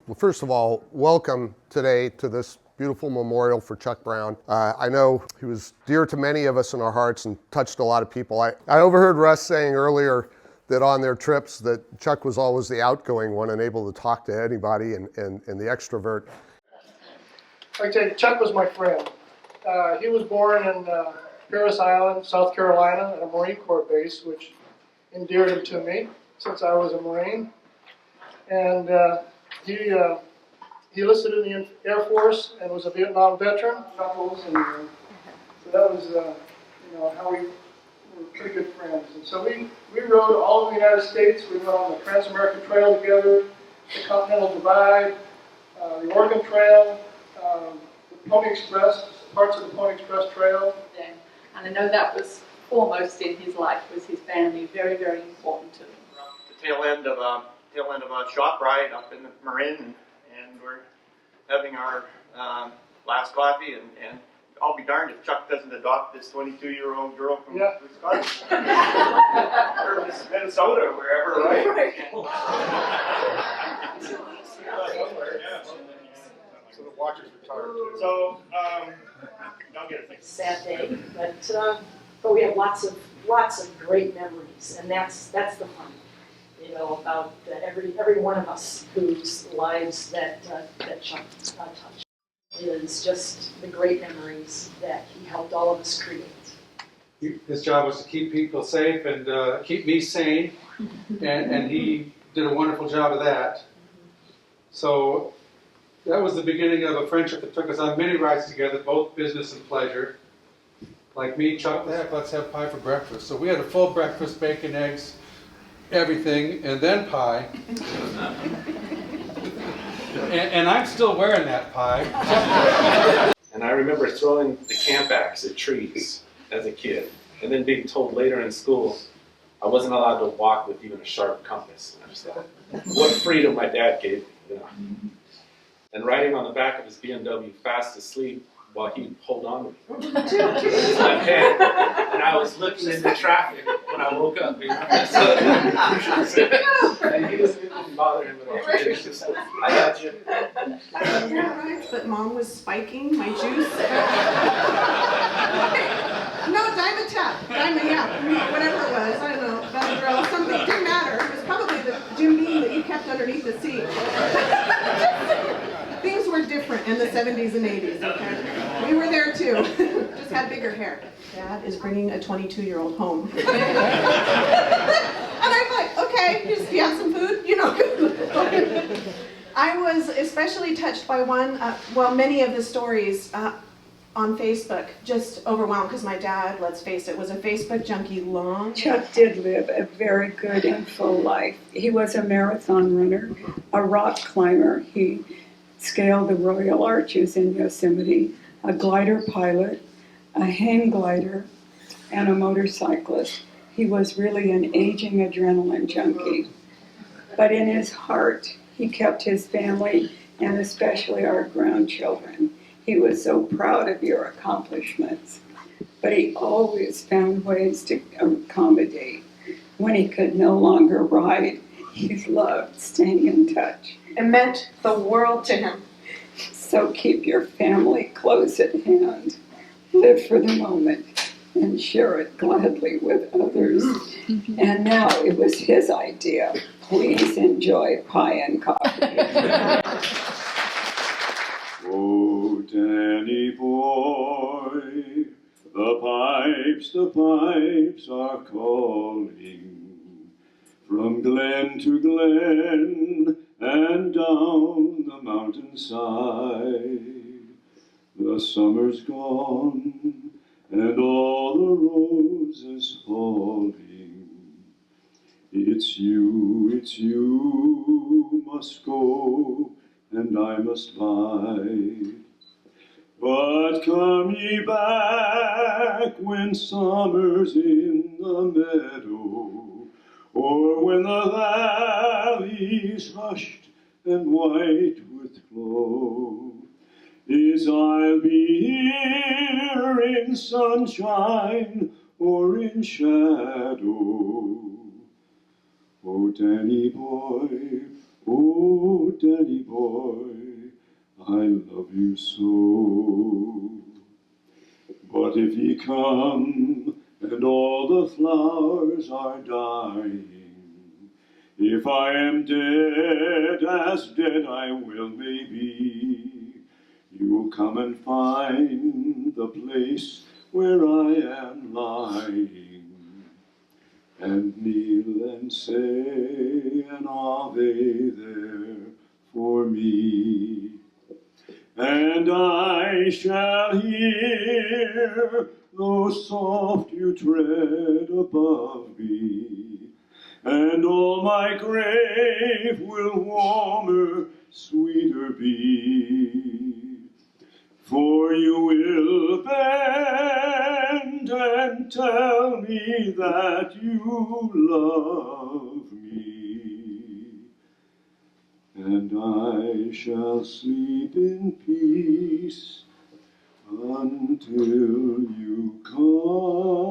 Well, first of all, welcome today to this beautiful memorial for Chuck Brown. I know he was dear to many of us in our hearts and touched a lot of people. I overheard Russ saying earlier that on their trips that Chuck was always the outgoing one and able to talk to anybody and the extrovert. Like I said, Chuck was my friend. He was born in Parris Island, South Carolina, at a Marine Corps base, which endeared him to me since I was a Marine. And he enlisted in the Air Force and was a Vietnam veteran. Chuckles, and so that was how we were pretty good friends. And so we rode all over the United States. We went on the Trans-American Trail together, the Continental Divide, the Oregon Trail, the Pony Express, parts of the Pony Express Trail. Yeah. And I know that was foremost in his life, was his family, very, very important to him. The tail end of a shop ride up in the Marin, and we're having our last coffee, and I'll be darned if Chuck doesn't adopt this 22-year-old girl from Wisconsin or Minnesota, wherever, right? So the watchers retired too. So, I'll get it. Sad day, but we have lots of great memories, and that's the fun, about every one of us whose lives that Chuck touched is just the great memories that he helped all of us create. His job was to keep people safe and keep me sane, and he did a wonderful job of that. So that was the beginning of a friendship that took us on many rides together, both business and pleasure. Like me, Chuck, let's have pie for breakfast. So we had a full breakfast, bacon, eggs, everything, and then pie. and I'm still wearing that pie. And I remember throwing the camp axe at trees as a kid, and then being told later in school I wasn't allowed to walk with even a sharp compass. And I just thought, what freedom my dad gave me, And riding on the back of his BMW fast asleep while he pulled on me with his left hand, and I was looking into traffic when I woke up. And it didn't bother him at all. It's just, I got you. But Mom was spiking my juice. No, Diamond, whatever it was, I don't know, Benadryl, something, it didn't matter. It was probably the Jim Beam that you kept underneath the seat. Things were different in the 70s and 80s, okay? We were there too, just had bigger hair. Dad is bringing a 22-year-old home. And I'm like, okay, do you have some food? I was especially touched by many of the stories on Facebook, just overwhelmed because my dad, let's face it, was a Facebook junkie long. Chuck did live a very good and full life. He was a marathon runner, a rock climber. He scaled the Royal Arches in Yosemite, a glider pilot, a hang glider, and a motorcyclist. He was really an aging adrenaline junkie. But in his heart, he kept his family and especially our grandchildren. He was so proud of your accomplishments, but he always found ways to accommodate. When he could no longer ride, he loved staying in touch. It meant the world to him. So keep your family close at hand. Live for the moment and share it gladly with others. And now it was his idea. Please enjoy pie and coffee. Oh, Danny boy, the pipes are calling from glen to glen and down the mountainside. The summer's gone and all the roses falling. It's you must go and I must bide. But come ye back when summer's in the meadow, or when the valley's hushed and white with flow. Is I'll be here in sunshine or in shadow. Oh, Danny boy, Oh, Daddy boy, I love you so. But if ye come and all the flowers are dying, if I am dead, as dead I will maybe, you'll come and find the place where I am lying, and kneel and say an Ave there for me. And I shall hear, though soft you tread above me, and all my grave will warmer, sweeter be. For you will bend and tell me that you love me, and I shall sleep in peace until you come.